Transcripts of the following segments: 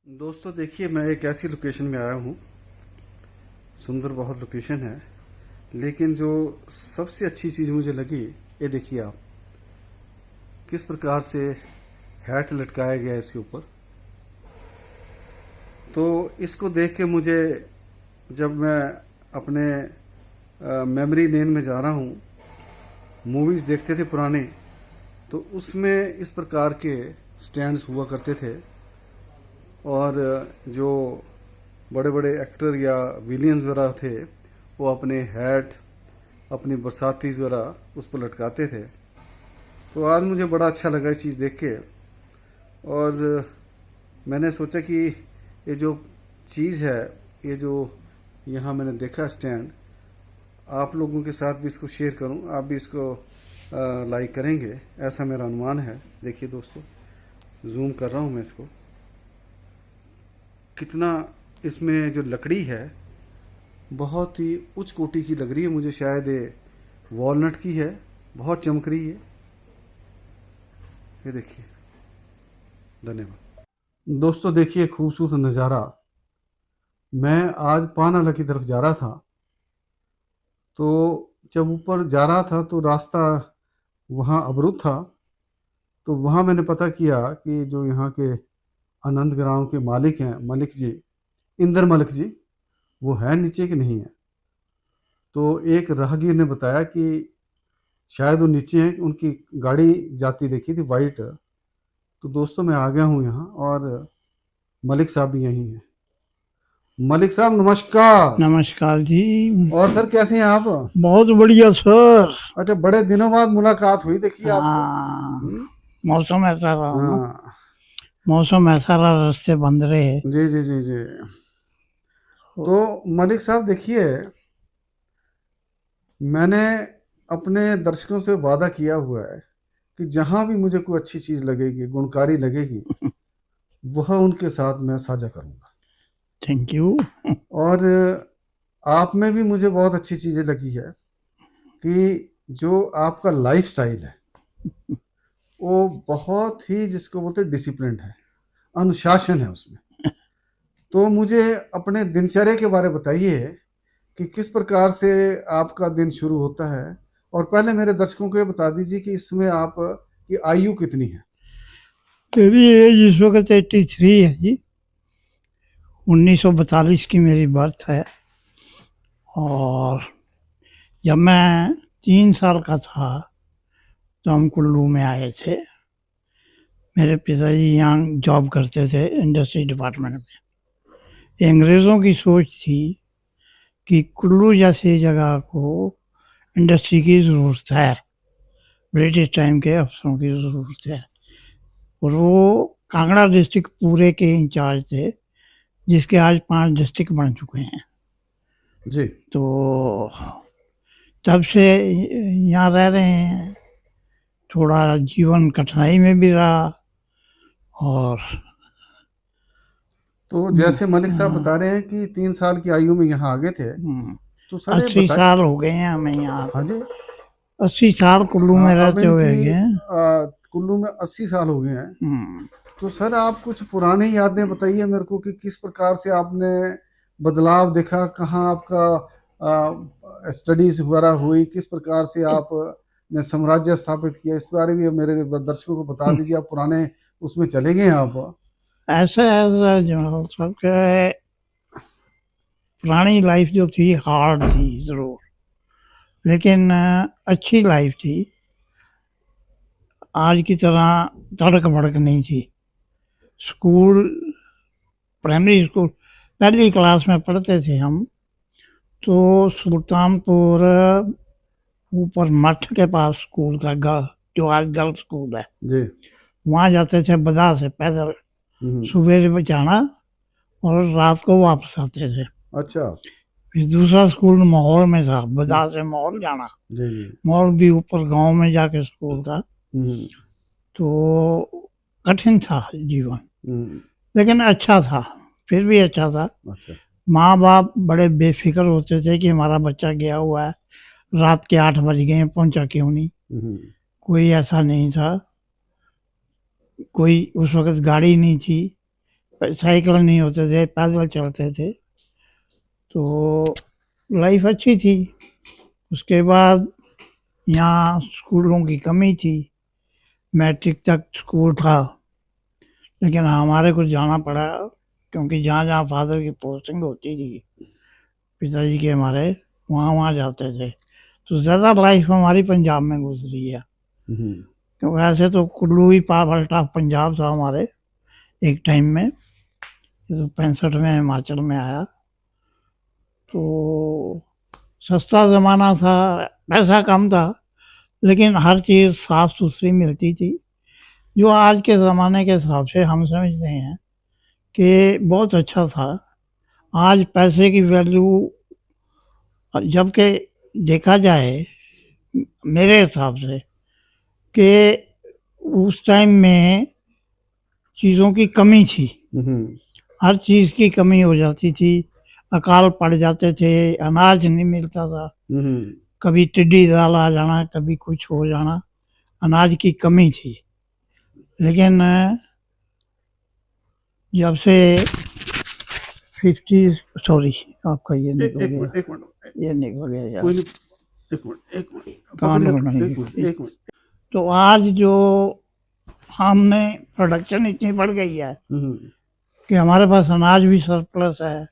दोस्तों देखिए, मैं एक ऐसी लोकेशन में आया हूँ। सुंदर बहुत लोकेशन है, लेकिन जो सबसे अच्छी चीज़ मुझे लगी, ये देखिए आप किस प्रकार से हैट लटकाया गया है इसके ऊपर। तो इसको देख के मुझे, जब मैं अपने मेमोरी लेन में जा रहा हूँ, मूवीज़ देखते थे पुराने, तो उसमें इस प्रकार के स्टैंड्स हुआ करते थे। और जो बड़े बड़े एक्टर या विलियंस वगैरह थे, वो अपने हैट, अपनी बरसातीज वगैरह उस पर लटकाते थे। तो आज मुझे बड़ा अच्छा लगा इस चीज़ देख के, और मैंने सोचा कि ये जो चीज़ है, ये जो यहाँ मैंने देखा स्टैंड, आप लोगों के साथ भी इसको शेयर करूं, आप भी इसको लाइक करेंगे, ऐसा मेरा अनुमान है। देखिए दोस्तों, जूम कर रहा हूँ मैं इसको, कितना इसमें जो लकड़ी है बहुत ही उच्च कोटि की लग रही है मुझे। शायद ये वॉलनट की है, बहुत चमक रही है। ये देखिए, धन्यवाद दोस्तों। देखिए खूबसूरत नज़ारा। मैं आज पानाला की तरफ जा रहा था, तो जब ऊपर जा रहा था तो रास्ता वहाँ अवरुद्ध था। तो वहाँ मैंने पता किया कि जो यहाँ के आनंद ग्राम के मालिक हैं, मलिक जी, इंदर मलिक जी, वो है नीचे कि नहीं है। तो एक राहगीर ने बताया कि शायद वो नीचे हैं, उनकी गाड़ी जाती देखी थी वाइट। तो दोस्तों मैं आ गया हूँ यहाँ, और मलिक साहब भी यहीं हैं। मलिक साहब नमस्कार। नमस्कार जी। और सर कैसे हैं आप? बहुत बढ़िया सर। अच्छा, बड़े दिनों बाद मुलाकात हुई देखिए आपसे। हाँ, मौसम ऐसा रहा ना, हाँ मौसम ऐसा रहा, रास्ते बंद रहे। जी जी जी जी। तो मलिक साहब देखिए, मैंने अपने दर्शकों से वादा किया हुआ है कि जहां भी मुझे कोई अच्छी चीज लगेगी, गुणकारी लगेगी, वह उनके साथ मैं साझा करूंगा। Thank you. और आप में भी मुझे बहुत अच्छी चीजें लगी है कि जो आपका लाइफ स्टाइल है वो बहुत ही, जिसको बोलते डिसिप्लिन है, अनुशासन है उसमें। तो मुझे अपने दिनचर्या के बारे में बताइए कि किस प्रकार से आपका दिन शुरू होता है। और पहले मेरे दर्शकों को ये बता दीजिए कि इसमें आप की आयु कितनी है। मेरी एज इस वक्त 83 है जी। 1942 की मेरी बर्थ है। और जब मैं 3 साल का था तो हम कुल्लू में आए थे। मेरे पिताजी यहाँ जॉब करते थे इंडस्ट्री डिपार्टमेंट में। अंग्रेज़ों की सोच थी कि कुल्लू जैसी जगह को इंडस्ट्री की ज़रूरत है, ब्रिटिश टाइम के अफसरों की ज़रूरत है। और वो कांगड़ा डिस्ट्रिक्ट पूरे के इंचार्ज थे, जिसके आज 5 डिस्ट्रिक्ट बन चुके हैं। जी। तो तब से यहाँ रह रहे हैं। थोड़ा जीवन कठिनाई में भी रहा। और तो जैसे मलिक साहब बता रहे हैं कि 3 साल की आयु में यहाँ आ गए थे, तो सर ये 80 बताए। साल हो गए हैं हमें यहाँ। हाँ जी। 80 साल कुल्लू हाँ, में अब रहते हुए इनकी गए हैं। कुल्लू में 80 साल हो गए हैं। तो सर आप कुछ पुरानी यादें बताइए मेरे को कि किस प्रकार से आपने बदलाव देखा, कहाँ आपका स्टडीज वगैरह हुई, किस प्रकार से आपने साम्राज्य स्थापित किया, इस बारे में मेरे दर्शकों को बता दीजिए। आप पुराने उसमें चले गए हैं आप। ऐसा ऐसा जो सबके पुरानी लाइफ जो थी हार्ड थी ज़रूर, लेकिन अच्छी लाइफ थी। आज की तरह तड़क भड़क नहीं थी। स्कूल, प्राइमरी स्कूल, पहली क्लास में पढ़ते थे हम तो सुल्तानपुर ऊपर मठ के पास स्कूल था, जो आज गर्ल्स स्कूल है जी। वहाँ जाते थे बदा से पैदल। सुबह जाना और रात को वापस आते थे। अच्छा। फिर दूसरा स्कूल माहौल में था, बदा से माहौल जाना। जी जी। माहौल भी ऊपर गांव में जाके स्कूल था। तो कठिन था जीवन, लेकिन अच्छा था, फिर भी अच्छा था। अच्छा। माँ बाप बड़े बेफिक्र होते थे कि हमारा बच्चा गया हुआ है, रात के 8 बज गए पहुंचा क्यों नहीं। कोई ऐसा नहीं था। कोई उस वक्त गाड़ी नहीं थी, साइकिल नहीं होते थे, पैदल चलते थे, तो लाइफ अच्छी थी। उसके बाद यहाँ स्कूलों की कमी थी, मैट्रिक तक स्कूल था, लेकिन हमारे को जाना पड़ा क्योंकि जहाँ जहाँ फादर की पोस्टिंग होती थी पिताजी के हमारे, वहाँ वहाँ जाते थे, तो ज़्यादा लाइफ हमारी पंजाब में गुजरी है। तो वैसे तो कुल्लू ही पार्ट ऑफ पंजाब था हमारे एक टाइम में, तो 65 में हिमाचल में आया, तो सस्ता ज़माना था, पैसा कम था, लेकिन हर चीज़ साफ़ सुथरी मिलती थी, जो आज के ज़माने के हिसाब से हम समझते हैं कि बहुत अच्छा था। आज पैसे की वैल्यू जबकि देखा जाए मेरे हिसाब से कि उस टाइम में चीज़ों की कमी थी, हर चीज़ की कमी हो जाती थी, अकाल पड़ जाते थे, अनाज नहीं मिलता था, कभी टिड्डी दाल आ जाना, कभी कुछ हो जाना, अनाज की कमी थी। लेकिन जब से 50 सॉरी आपका ये निकल गया, एक मिनट ये निकल गया यार, कोई नहीं, एक मिनट कान पकड़िए, को नहीं। एक मिनट। तो आज जो हमने प्रोडक्शन इतनी बढ़ गई है कि हमारे पास अनाज भी सरप्लस है।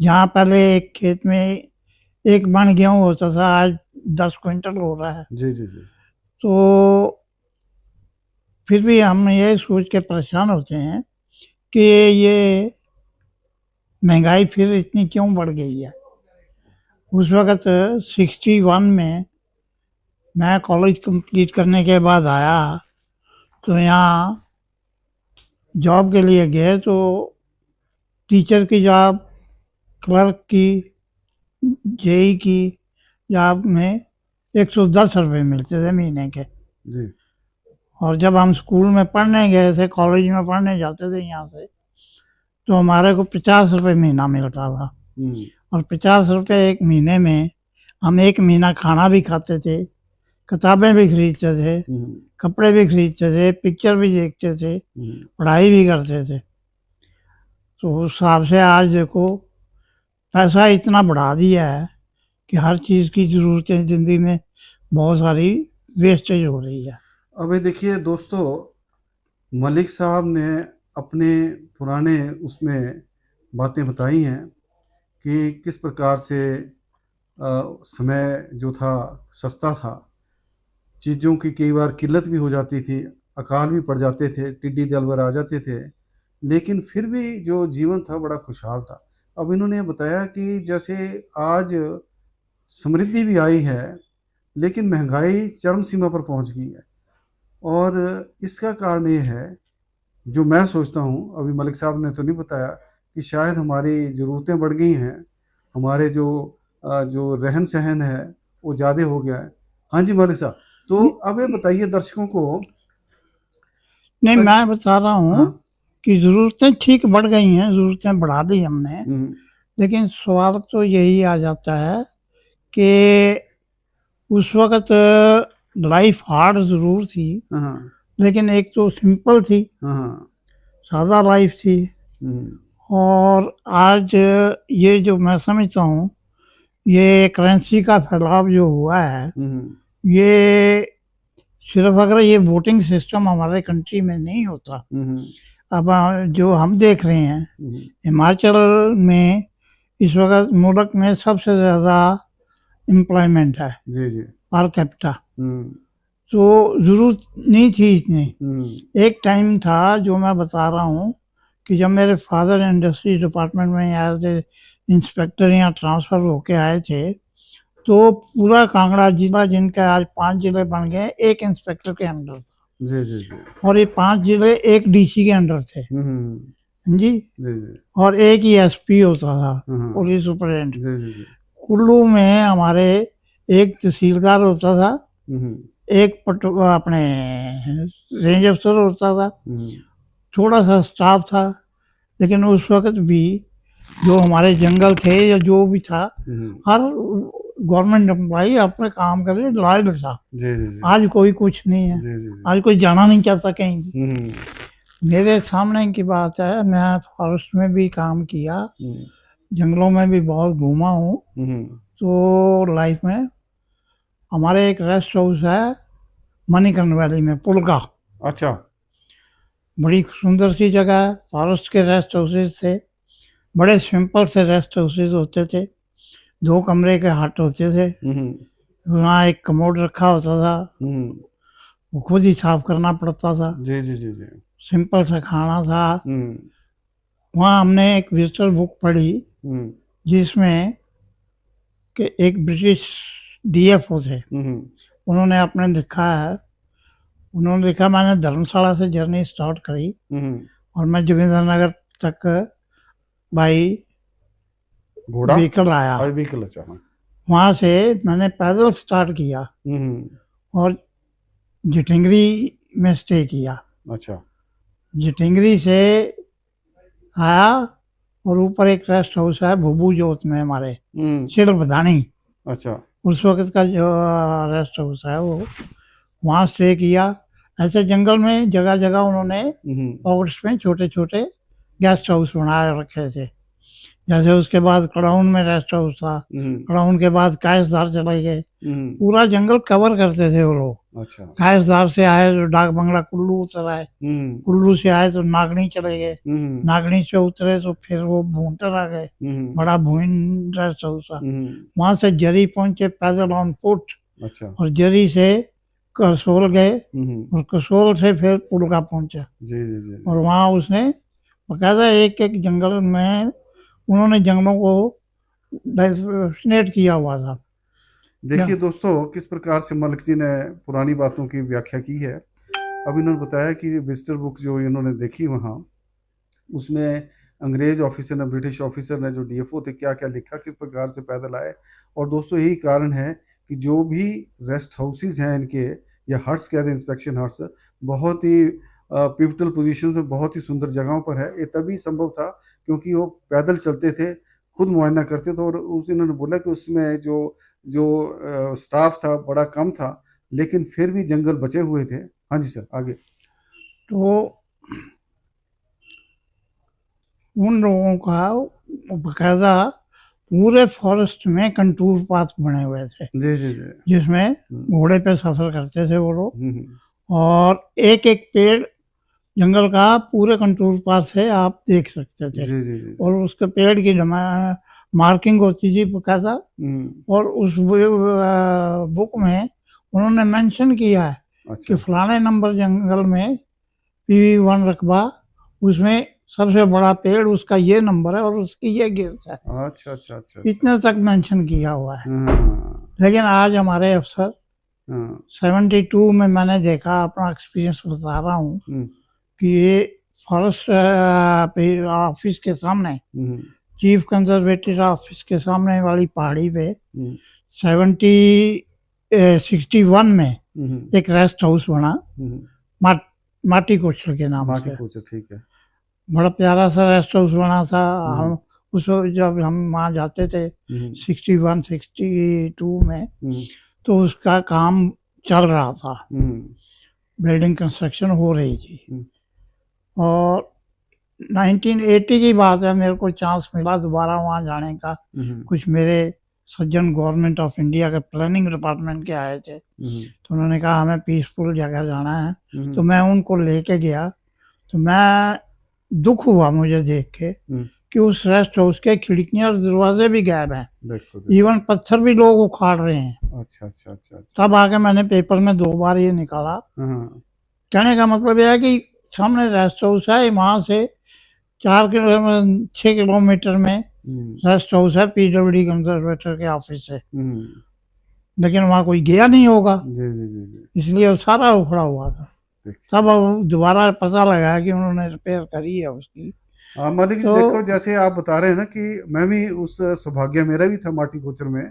जहाँ पहले एक खेत में एक मन गेहूँ होता था, आज 10 क्विंटल हो रहा है। जी जी जी। तो फिर भी हम ये सोच के परेशान होते हैं कि ये महंगाई फिर इतनी क्यों बढ़ गई है। उस वक़्त 61 में मैं कॉलेज कंप्लीट करने के बाद आया, तो यहाँ जॉब के लिए गए, तो टीचर की जॉब, क्लर्क की, जेई की जॉब में 110 रुपये मिलते थे महीने के। जी। और जब हम स्कूल में पढ़ने गए थे, कॉलेज में पढ़ने जाते थे यहाँ से, तो हमारे को 50 रुपये महीना मिलता था। और 50 रुपये एक महीने में हम एक महीना खाना भी खाते थे, किताबें भी खरीदते थे, कपड़े भी खरीदते थे, पिक्चर भी देखते थे, पढ़ाई भी करते थे। तो उस हिसाब से आज देखो पैसा इतना बढ़ा दिया है कि हर चीज़ की ज़रूरतें ज़िंदगी में बहुत सारी वेस्टेज हो रही है। अबे देखिए दोस्तों, मलिक साहब ने अपने पुराने उसमें बातें बताई हैं कि किस प्रकार से समय जो था सस्ता था, चीज़ों की कई बार किल्लत भी हो जाती थी, अकाल भी पड़ जाते थे, टिड्डी दल आ जाते थे, लेकिन फिर भी जो जीवन था बड़ा खुशहाल था। अब इन्होंने बताया कि जैसे आज समृद्धि भी आई है, लेकिन महंगाई चरम सीमा पर पहुंच गई है, और इसका कारण ये है, जो मैं सोचता हूँ, अभी मलिक साहब ने तो नहीं बताया, कि शायद हमारी ज़रूरतें बढ़ गई हैं, हमारे जो रहन सहन है वो ज़्यादा हो गया है। हाँ जी मलिक साहब, तो अब ये बताइए दर्शकों को। नहीं, मैं बता रहा हूँ हाँ। कि ज़रूरतें ठीक बढ़ गई हैं, ज़रूरतें बढ़ा दी हमने, लेकिन सवाल तो यही आ जाता है कि उस वक़्त लाइफ हार्ड ज़रूर थी, लेकिन एक तो सिंपल थी, सादा लाइफ थी। और आज ये जो मैं समझता हूँ, ये करेंसी का फैलाव जो हुआ है, ये सिर्फ अगर ये वोटिंग सिस्टम हमारे कंट्री में नहीं होता, अब जो हम देख रहे हैं हिमाचल में इस वक्त मुल्क में सबसे ज़्यादा एम्प्लॉयमेंट है पर कैपिटा, तो ज़रूरत नहीं थी इतनी। एक टाइम था जो मैं बता रहा हूँ कि जब मेरे फादर इंडस्ट्री डिपार्टमेंट में एज ए इंस्पेक्टर यहाँ ट्रांसफ़र होके आए थे, तो पूरा कांगड़ा जिला, जिनका आज 5 जिले बन गए, एक इंस्पेक्टर के अंडर था। जी। और ये 5 जिले एक डीसी के अंडर थे। जी। और एक ही एसपी होता था, पुलिस सुपरिटेंडेंट। कुल्लू में हमारे एक तहसीलदार होता था, एक अपने रेंज अफसर होता था, थोड़ा सा स्टाफ था, लेकिन उस वक्त भी जो हमारे जंगल थे या जो भी था, हर गवर्नमेंट एम्प्लॉई अपने काम करे लॉयल था। आज कोई कुछ नहीं है, आज कोई जाना नहीं चाहता कहीं। मेरे सामने की बात है, मैं फॉरेस्ट में भी काम किया, हम्म, जंगलों में भी बहुत घूमा हूँ। हम्म, तो लाइफ में हमारे एक रेस्ट हाउस है मणिकर्ण वैली में, पुलका। अच्छा। बड़ी सुंदर सी जगह है। फॉरेस्ट के रेस्ट हाउसेज थे, बड़े सिंपल से रेस्ट हाउसेज होते थे, 2 कमरे के हट होते थे। हम्म, वहाँ एक कमोड रखा होता था, हम्म, वो खुद ही साफ करना पड़ता था। जी जी जी जी। सिंपल सा खाना था। हम्म, वहाँ हमने एक विजिटर बुक पढ़ी हम्म, जिसमें कि एक ब्रिटिश डीएफओ थे, हम्म, उन्होंने अपने लिखा है, उन्होंने लिखा मैंने धर्मशाला से जर्नी स्टार्ट करी हम्म, और मैं जोगिंद्रनगर तक बाई घोड़ा। व्हीकल आया। आई व्हीकल, अच्छा हाँ। वहाँ से मैंने पैदल स्टार्ट किया हम्म, और जिटिंगरी में स्टे किया। अच्छा। जिटिंगरी से आया और ऊपर एक रेस्ट हाउस है भुबू जोत में हमारे, हम्म, सिर बधानी, अच्छा। उस वक्त का जो रेस्ट हाउस है वो, वहाँ स्टे किया। ऐसे जंगल में जगह जगह उन्होंने हम्म, पॉकेट्स में छोटे छोटे गेस्ट हाउस बनाए रखे थे। जैसे उसके बाद कड़ाउन में रेस्ट हाउस था, हम्म, कड़ाउन के बाद कायसदार चले गए। हम्म, पूरा जंगल कवर करते थे वो लोग। अच्छा। कायसदार से आए तो डाक बंगला कुल्लू उतर आए, हम्म, कुल्लू से आए तो नागनी चले गए, हम्म, नागनी से उतरे तो फिर वो भूंतर आ गए, हम्म, बड़ा भूइन रेस्ट हाउस था। हम्म, वहाँ से जरी पहुंचे पैदल ऑन फुट, अच्छा। और जरी से करसोल गए हम्म, और कसोल से फिर पुलका पहुंचे। जी जी जी और जी। वहाँ उसने बकायदा एक एक जंगल में उन्होंने जंगलों को डेफिनेट किया हुआ था। या देखिए दोस्तों, किस प्रकार से मलिक जी ने पुरानी बातों की व्याख्या की है। अब इन्होंने बताया कि विजिटर बुक जो इन्होंने देखी वहाँ, उसमें अंग्रेज ऑफिसर ने, ब्रिटिश ऑफिसर ने, जो डीएफओ थे, क्या क्या लिखा, किस प्रकार से पैदल आए। और दोस्तों यही कारण है कि जो भी रेस्ट हाउसेज हैं इनके, या हट्स कह रहे हैं, इंस्पेक्शन हट्स, बहुत ही पिवटल पोजीशन में, बहुत ही सुंदर जगहों पर है। ये तभी संभव था क्योंकि वो पैदल चलते थे, खुद मुआयना करते थे। और उस इन्होंने बोला कि उसमें जो जो स्टाफ था बड़ा कम था, लेकिन फिर भी जंगल बचे हुए थे। हाँ जी सर, आगे। तो उन लोगों का बकायदा पूरे फॉरेस्ट में कंटूर पाथ बने हुए थे, जी जी जी। जिसमें घोड़े पे सफर करते थे वो लोग। हम्म, और एक एक पेड़ जंगल का पूरे कंटूर पाथ से आप देख सकते थे, जी जी जी। और उसके पेड़ की मार्किंग होती थी बकायदा। हम्म, और उस बुक में उन्होंने मेंशन किया है कि अच्छा फलाने नंबर जंगल में PV1 रकबा, उसमें सबसे बड़ा पेड़ उसका ये नंबर है और उसकी ये गिरस है, अच्छा अच्छा अच्छा अच्छा। इतने तक मेंशन किया हुआ है। हाँ लेकिन आज हमारे अफसर, हाँ। 72 में मैंने देखा, अपना एक्सपीरियंस बता रहा हूँ, हम्म, कि ये फॉरेस्ट ऑफिस के सामने, हम्म, चीफ कंजर्वेटर ऑफिस के सामने वाली पहाड़ी पे हम्म, 61 में हम्म, एक रेस्ट हाउस बना, हम्म, मा, माटी कोचर के नाम बाकी से। पूछो, ठीक है। बड़ा प्यारा सा रेस्ट हाउस बना था। हम्म, हम उस वक्त जब हम वहाँ जाते थे हम्म, 61-62 में, हम्म, तो उसका काम चल रहा था, हम्म, बिल्डिंग कंस्ट्रक्शन हो रही थी। हम्म, और 1980 की बात है, मेरे को चांस मिला दोबारा वहाँ जाने का। हम्म, कुछ मेरे सज्जन गवर्नमेंट ऑफ इंडिया के प्लानिंग डिपार्टमेंट के आए थे, तो उन्होंने कहा हमें पीसफुल जगह जाना है, तो मैं उनको लेके गया। तो मैं दुख हुआ मुझे देख के कि उस रेस्ट हाउस के खिड़कियां और दरवाजे भी गायब हैं, देखो देखो। इवन पत्थर भी लोग उखाड़ रहे हैं। अच्छा अच्छा अच्छा अच्छा। तब आके मैंने पेपर में 2 बार ये निकाला। हाँ, कहने का मतलब यह है कि सामने रेस्ट हाउस है, वहाँ से 6 किलोमीटर में रेस्ट हाउस है PWD कंजर्वेटर के ऑफिस से, लेकिन वहाँ कोई गया नहीं होगा, जी जी जी जी। इसलिए वो सारा उखड़ा हुआ था। देखिए। तब अब दोबारा पता लगा कि उन्होंने रिपेयर करी है उसकी। हाँ मलिक जी, तो देखो जैसे आप बता रहे हैं ना, कि मैं भी उस सौभाग्य मेरा भी था माटी कोचर में।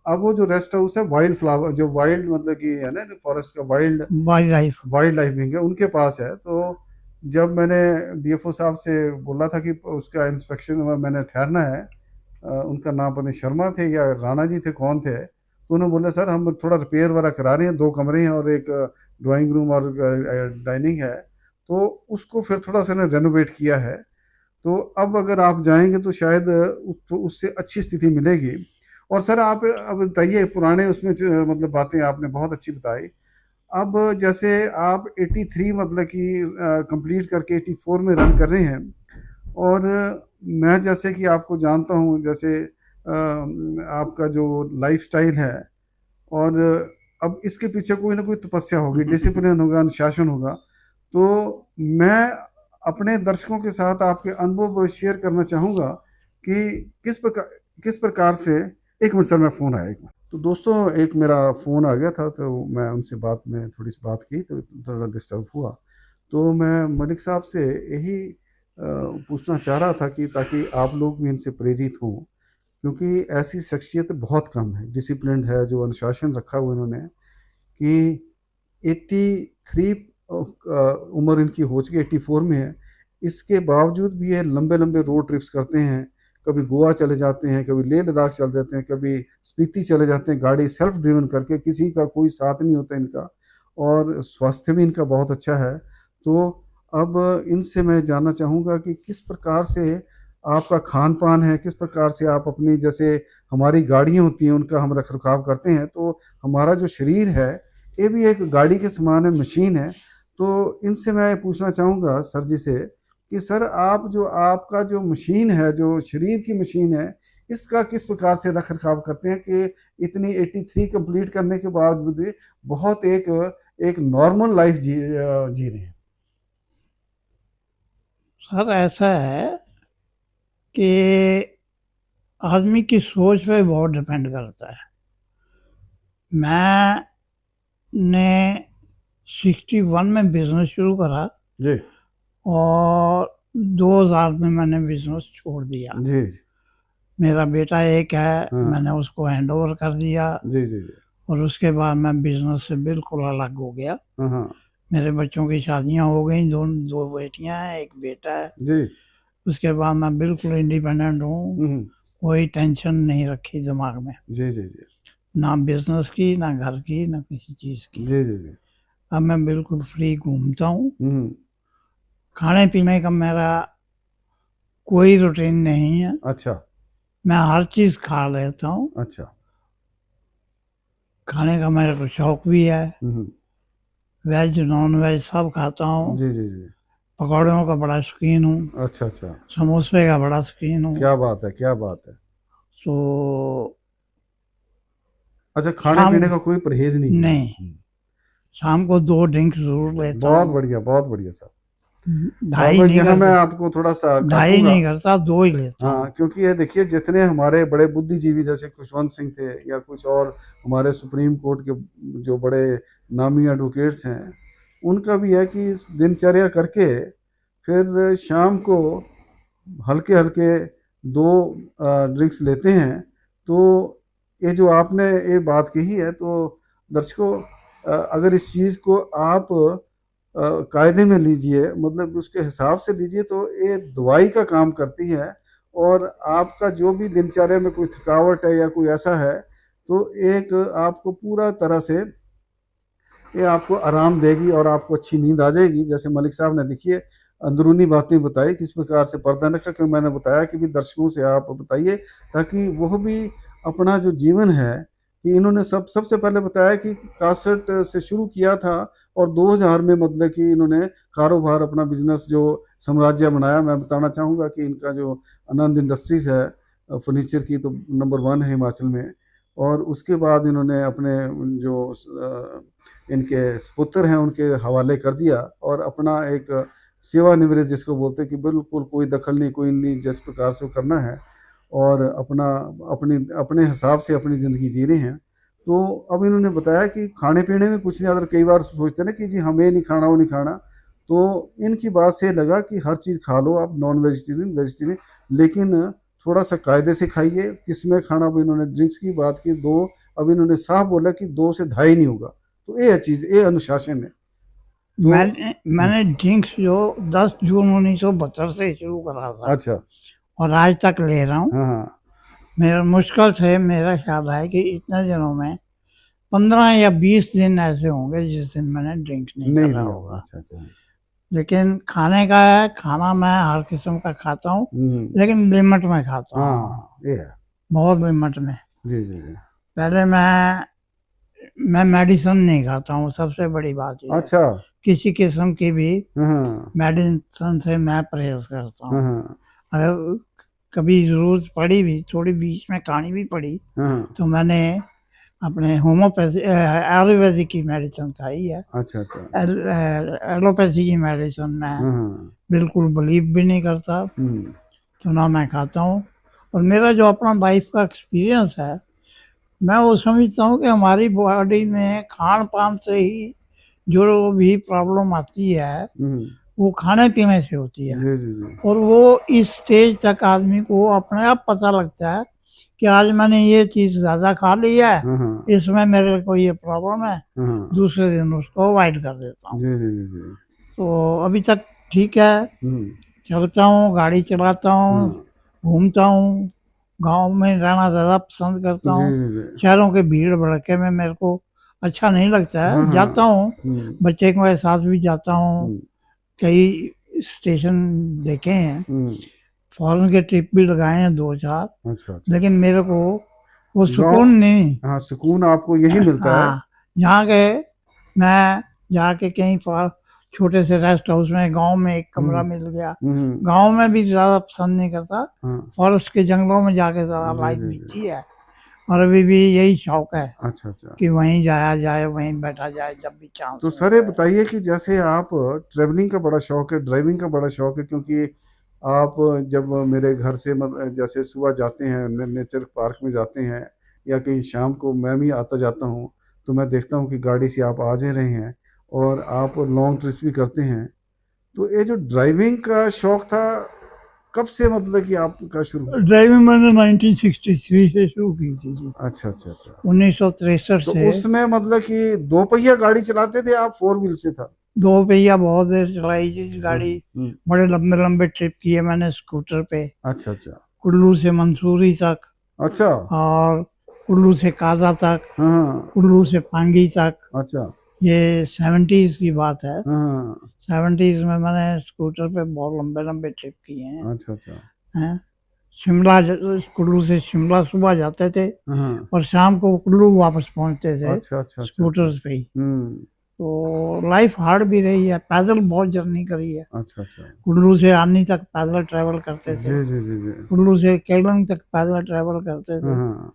अब वो जो रेस्ट हाउस है, वाइल्ड फ्लावर, जो वाइल्ड मतलब कि है ना, फॉरेस्ट का wild wild life, wild life wing है, उनके पास है। तो जब मैंने डीएफओ साहब से बोला था कि उसका इंस्पेक्शन मैंने ठहरना है, उनका नाम पता नहीं शर्मा थे या राणा जी थे, कौन थे, तो उन्होंने बोला सर हम थोड़ा रिपेयर वगैरह करा रहे हैं, 2 कमरे हैं और एक ड्राइंग रूम और डाइनिंग है, तो उसको फिर थोड़ा सा ने रेनोवेट किया है। तो अब अगर आप जाएंगे तो शायद तो उससे अच्छी स्थिति मिलेगी। और सर आप अब बताइए, पुराने उसमें मतलब बातें आपने बहुत अच्छी बताई। अब जैसे आप 83 मतलब कि कंप्लीट करके 84 में रन कर रहे हैं, और मैं जैसे कि आपको जानता हूँ, जैसे आपका जो लाइफस्टाइल है, और अब इसके पीछे कोई ना कोई तपस्या होगी, डिसिप्लिन होगा, अनुशासन होगा। तो मैं अपने दर्शकों के साथ आपके अनुभव शेयर करना चाहूँगा कि किस प्रकार से। एक मिनट सर, मैं फ़ोन आया, एक मिनट। तो दोस्तों, एक मेरा फ़ोन आ गया था, तो मैं उनसे थोड़ी सी बात की, तो थोड़ा डिस्टर्ब हुआ। तो मैं मलिक साहब से यही पूछना चाह रहा था कि ताकि आप लोग भी इनसे प्रेरित हों, क्योंकि ऐसी शख्सियत बहुत कम है, डिसिप्लिन्ड है, जो अनुशासन रखा हुआ इन्होंने, कि 83 उम्र इनकी हो चुकी, 84 में है, इसके बावजूद भी ये लंबे लंबे रोड ट्रिप्स करते हैं। कभी गोवा चले जाते हैं, कभी लेह लद्दाख चले जाते हैं, कभी स्पीति चले जाते हैं, गाड़ी सेल्फ ड्रिवन करके, किसी का कोई साथ नहीं होता इनका, और स्वास्थ्य भी इनका बहुत अच्छा है। तो अब इनसे मैं जानना चाहूँगा कि किस प्रकार से आपका खान पान है, किस प्रकार से आप अपनी, जैसे हमारी गाड़ियाँ होती हैं उनका हम रख रखाव करते हैं, तो हमारा जो शरीर है ये भी एक गाड़ी के समान है, मशीन है। तो इनसे मैं पूछना चाहूँगा सर जी से कि सर, आप जो आपका जो मशीन है, जो शरीर की मशीन है, इसका किस प्रकार से रख रखाव करते हैं कि इतनी 83 कंप्लीट करने के बाद भी बहुत एक नॉर्मल लाइफ जी रहे हैं। सर ऐसा है कि आदमी की सोच पे बहुत डिपेंड करता है। मैंने 61 में बिजनेस शुरू करा जी और 2000 में मैंने बिजनेस छोड़ दिया। जी मेरा बेटा एक है, हाँ। मैंने उसको हैंड ओवर कर दिया जी जी जी और उसके बाद मैं बिजनेस से बिल्कुल अलग हो गया। हाँ हाँ मेरे बच्चों की शादियां हो गई, दो बेटियां हैं, एक बेटा है। जी उसके बाद मैं बिल्कुल इंडिपेंडेंट हूँ, कोई टेंशन नहीं रखी दिमाग में, जी जी जी ना बिजनेस की, ना घर की, ना किसी चीज़ की। जी जी जी अब मैं बिल्कुल फ्री घूमता हूँ। खाने पीने का मेरा कोई रूटीन नहीं है, अच्छा मैं हर चीज़ खा लेता हूँ। अच्छा खाने का मेरे को शौक भी है, वेज नॉन वेज सब खाता हूँ। जी जी जी पकौड़ों का बड़ा शौकीन हूँ, अच्छा अच्छा, समोसे का बड़ा शौकीन हूँ। क्या बात है, क्या बात है। तो अच्छा, खाने शाम पीने का कोई परहेज नहीं है। नहीं, शाम को 2 ड्रिंक जरूर लेता बहुत हूँ। बढ़िया, बहुत बढ़िया सर। ढाई अब नहीं यहाँ मैं करता, आपको थोड़ा सा ढाई काटूंगा। नहीं करता, 2 ही लेता हूँ। हाँ, क्योंकि ये देखिए, जितने हमारे बड़े बुद्धिजीवी जैसे खुशवंत सिंह थे, या कुछ और हमारे सुप्रीम कोर्ट के जो बड़े नामी एडवोकेट्स हैं, उनका भी है कि दिनचर्या करके फिर शाम को हल्के हल्के 2 ड्रिंक्स लेते हैं। तो ये जो आपने ये बात कही है, तो दर्शकों, अगर इस चीज़ को आप कायदे में लीजिए, मतलब उसके हिसाब से लीजिए, तो ये दवाई का काम करती है। और आपका जो भी दिनचर्या में कोई थकावट है या कोई ऐसा है, तो एक आपको पूरा तरह से ये आपको आराम देगी और आपको अच्छी नींद आ जाएगी। जैसे मलिक साहब ने देखिए अंदरूनी बातें बताई, किस प्रकार से पर्दा रखा, क्योंकि मैंने बताया कि भी दर्शकों से आप बताइए, ताकि वह भी अपना जो जीवन है, कि इन्होंने सबसे पहले बताया कि 61 से शुरू किया था, और 2000 में मतलब कि इन्होंने कारोबार, अपना बिजनेस जो साम्राज्य बनाया। मैं बताना चाहूँगा कि इनका जो आनंद इंडस्ट्रीज़ है फर्नीचर की, तो नंबर 1 है हिमाचल में। और उसके बाद इन्होंने अपने जो इनके पुत्र हैं उनके हवाले कर दिया, और अपना एक सेवानिवृत्त जिसको बोलते हैं, कि बिल्कुल कोई दखल नहीं, कोई नहीं, जिस प्रकार से करना है, और अपना अपने हिसाब से अपनी ज़िंदगी जी रहे हैं। तो अब इन्होंने बताया कि खाने पीने में कुछ नहीं, अगर कई बार सोचते हैं ना कि जी हमें नहीं खाना, वो नहीं खाना, तो इनकी बात से लगा कि हर चीज़ खा लो आप, नॉन वेजिटेरियन वेजिटेरियन, लेकिन थोड़ा सा कायदे से खाइए। किसमें खाना, अब इन्होंने ड्रिंक्स की बात की 2, अब इन्होंने साफ बोला कि 2 से ढाई नहीं होगा। तो ये चीज़, ये अनुशासन है। तो मैंने ड्रिंक्स जो 10 जून 1972 से शुरू करा था, अच्छा, और आज तक ले रहा हूँ। हाँ हाँ मेरा मुश्किल से मेरा ख्याल है कि इतने दिनों में 15 या 20 दिन ऐसे होंगे जिस दिन मैंने ड्रिंक नहीं नहीं करा लिया। होगा। अच्छा अच्छा लेकिन खाने का है, खाना मैं हर किस्म का खाता हूँ, लेकिन लिमिट में खाता हूँ, हाँ ये है। बहुत लिमिट में। जी जी जी। पहले मैं मेडिसिन नहीं खाता हूँ, सबसे बड़ी बात ये है। अच्छा। किसी किस्म की भी हाँ मेडिसिन से मैं परहेज करता हूँ। हाँ अगर कभी जरूरत पड़ी भी, थोड़ी बीच में खानी भी पड़ी, हाँ। तो मैंने अपने होम्योपैथी आयुर्वेदिक की मेडिसिन खाई है। अच्छा अच्छा। एलोपैथी की मेडिसिन में हाँ। बिल्कुल बिलीव भी नहीं करता, हम्म। तो ना मैं खाता हूँ। और मेरा जो अपना लाइफ का एक्सपीरियंस है, मैं वो समझता हूँ कि हमारी बॉडी में खान पान से ही जो भी प्रॉब्लम आती है, हम्म। वो खाने पीने से होती है। जी जी जी। और वो इस स्टेज तक आदमी को अपने आप पता लगता है कि आज मैंने ये चीज़ ज़्यादा खा ली है, हाँ हाँ इसमें मेरे को ये प्रॉब्लम है, हाँ। दूसरे दिन उसको अवॉइड कर देता हूँ। जी जी जी जी। तो अभी तक ठीक है, हम्म। चलता हूँ, गाड़ी चलाता हूँ, हाँ। घूमता हूँ, गांव में रहना ज़्यादा पसंद करता जी हूँ। जी जी। शहरों के भीड़ भड़के में मेरे को अच्छा नहीं लगता हाँ है। हाँ। जाता हूँ, हम्म बच्चे के साथ भी जाता हूँ, हम्म कई स्टेशन देखे हैं, हम्म। फॉरेन के ट्रिप भी लगाए हैं 2-4, अच्छा अच्छा। लेकिन मेरे को वो गाँव। सुकून नहीं। हाँ सुकून आपको यही मिलता है। हाँ, यहाँ के मैं जाके कहीं पर छोटे से रेस्ट हाउस में, गांव में एक कमरा हम्म मिल गया, हम्म। गांव में भी ज़्यादा पसंद नहीं करता, हाँ। फॉरेस्ट के जंगलों में जाके ज़्यादा जी लाइफ जी जी। बीती है। और अभी भी यही शौक है अच्छा अच्छा। कि वहीं जाया जाए, वहीं बैठा जाए जब भी चांस तो सर ये मिले। बताइए कि जैसे आप ट्रेवलिंग का बड़ा शौक है, ड्राइविंग का बड़ा शौक है, क्योंकि आप जब मेरे घर से जैसे सुबह जाते हैं नेचर पार्क में जाते हैं या कहीं शाम को मैं भी आता जाता हूँ, तो मैं देखता हूँ कि गाड़ी से आप आ जा रहे हैं और आप लॉन्ग ट्रिप भी करते हैं। तो ये जो ड्राइविंग का शौक था कब से मतलब कि आपका शुरू हुआ? ड्राइविंग मैंने 1963 से शुरू की थी जी, अच्छा अच्छा अच्छा। 1963 तो से। उसमें मतलब कि दो पहिया गाड़ी चलाते थे आप, फोर व्हील से था? दो पहिया बहुत देर चलाई जी गाड़ी, हम्म। बड़े लंबे लंबे ट्रिप किए मैंने स्कूटर पे, अच्छा अच्छा। कुल्लू से मंसूरी तक, अच्छा। और कुल्लू से काजा तक, हाँ। कुल्लू से पांगी तक। अच्छा। ये 70s की बात है। हाँ। 70s में मैंने स्कूटर पे बहुत लंबे लंबे ट्रिप किए हैं। अच्छा अच्छा। हैं, कुल्लू से शिमला सुबह जाते थे हाँ। और शाम को कुल्लू वापस पहुंचते थे अच्छा अच्छा अच्छा अच्छा। स्कूटर्स पे ही। हम्म। तो लाइफ हार्ड भी रही है, पैदल बहुत जर्नी करी है। अच्छा अच्छा। कुल्लू से आनी तक पैदल ट्रैवल करते थे, जी जी जी जी। कुल्लू से केलंग तक पैदल ट्रैवल करते हाँ थे। हाँ।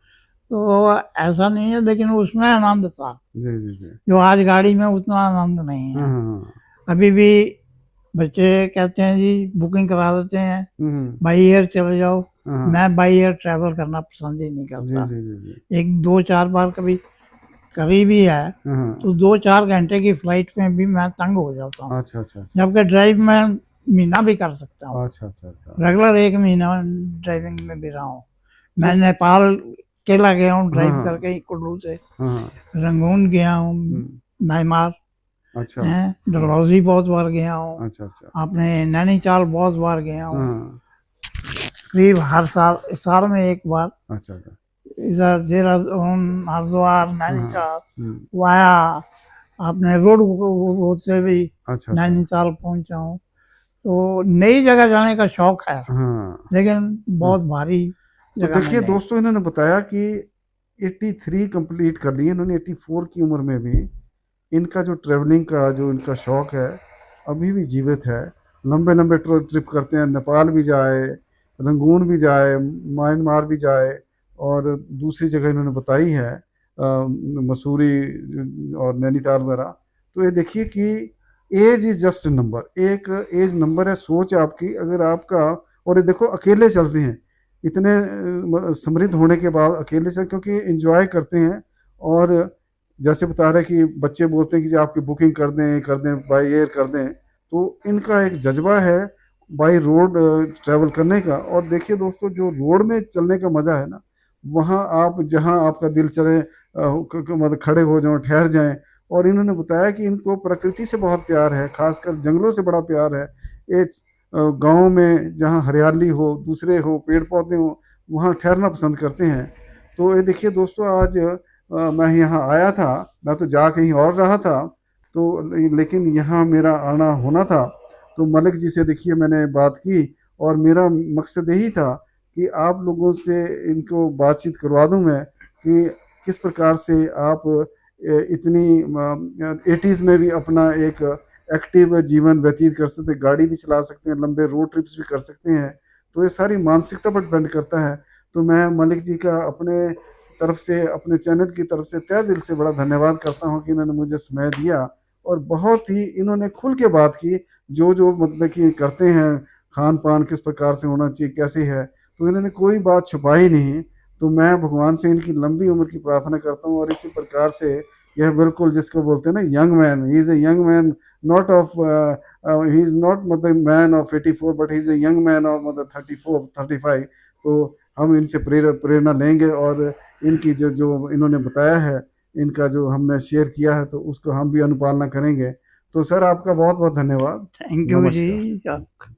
तो ऐसा नहीं है, लेकिन उसमें आनंद था जी जी जी। जो आज गाड़ी में उतना आनंद नहीं हाँ है। हाँ। अभी भी बच्चे कहते हैं जी बुकिंग करा देते हैं, हम्म। बाई एयर चले जाओ। हाँ। मैं बाई एयर ट्रैवल करना पसंद ही नहीं जी करता। जी जी जी। एक दो चार बार कभी करी भी है, हाँ हाँ। तो 2-4 घंटे की फ्लाइट में भी मैं तंग हो जाता हूँ, अच्छा अच्छा अच्छा। जबकि ड्राइव में महीना भी कर सकता हूँ। अच्छा अच्छा अच्छा। रेगुलर 1 महीना ड्राइविंग में भी रहा हूँ। मैं तो नेपाल अकेला गया हूँ हाँ ड्राइव हाँ करके ही, कुल्लू से हाँ हाँ। रंगून गया हूँ, म्यांमार अच्छा हैं, डलहौजी बहुत बार गया हूँ, अच्छा अच्छा। आपने नैनीताल बहुत बार गया हूँ। हाँ। करीब हर साल, साल में एक बार अच्छा अच्छा। इधर देहरादून, हरिद्वार, हाँ। नैनीताल वाया आपने रोड से भी अच्छा अच्छा। नैनीताल पहुंचा हूँ। तो नई जगह जाने का शौक है, हाँ। लेकिन बहुत भारी तो जगह में देखिए नहीं। दोस्तों, इन्होंने बताया कि 83 कंप्लीट कर लिए इन्होंने, 84 की उम्र में भी इनका जो ट्रैवलिंग का जो इनका शौक है अभी भी जीवित है। लंबे लंबे ट्रिप करते हैं, नेपाल भी जाए, रंगून भी जाए, म्यांमार भी जाए, और दूसरी जगह इन्होंने बताई है मसूरी और नैनीताल वगैरह। तो ये देखिए कि एज इज जस्ट नंबर, एक एज नंबर है, सोच है आपकी अगर आपका। और ये देखो अकेले चलते हैं, इतने समृद्ध होने के बाद अकेले चल, क्योंकि एंजॉय करते हैं। और जैसे बता रहे कि बच्चे बोलते हैं कि जी आपकी बुकिंग कर दें बाई एयर कर दें, तो इनका एक जज्बा है बाई रोड ट्रैवल करने का। और देखिए दोस्तों, जो रोड में चलने का मज़ा है ना, वहाँ आप जहाँ आपका दिल चले मतलब खड़े हो जाओ, ठहर जाएं। और इन्होंने बताया कि इनको प्रकृति से बहुत प्यार है, खासकर जंगलों से बड़ा प्यार है। ये गाँव में जहाँ हरियाली हो, दूसरे हो, पेड़ पौधे हो, वहाँ ठहरना पसंद करते हैं। तो ये देखिए दोस्तों, आज मैं यहाँ आया था, मैं तो जा कहीं और रहा था, तो लेकिन यहाँ मेरा आना होना था। तो मलिक जी से देखिए मैंने बात की, और मेरा मकसद यही था कि आप लोगों से इनको बातचीत करवा दूं मैं कि किस प्रकार से आप इतनी 80s में भी अपना एक एक्टिव जीवन व्यतीत कर सकते हैं, गाड़ी भी चला सकते हैं, लंबे रोड ट्रिप्स भी कर सकते हैं। तो ये सारी मानसिकता पर डिपेंड करता है। तो मैं मलिक जी का अपने तरफ से, अपने चैनल की तरफ से तहे दिल से बड़ा धन्यवाद करता हूँ कि इन्होंने मुझे समय दिया, और बहुत ही इन्होंने खुल के बात की, जो जो मतलब कि करते हैं, खान पान किस प्रकार से होना चाहिए, कैसे है, तो इन्होंने कोई बात छुपाई नहीं। तो मैं भगवान से इनकी लंबी उम्र की प्रार्थना करता हूँ, और इसी प्रकार से यह बिल्कुल जिसको बोलते हैं ना young man, he is a young man, not of he is not मतलब man of 84, but he is a young man of मतलब 34 35। तो हम इनसे प्रेरणा लेंगे, और इनकी जो जो इन्होंने बताया है, इनका जो हमने शेयर किया है, तो उसको हम भी अनुपालना करेंगे। तो सर आपका बहुत बहुत धन्यवाद। थैंक यू जी। नमस्कार।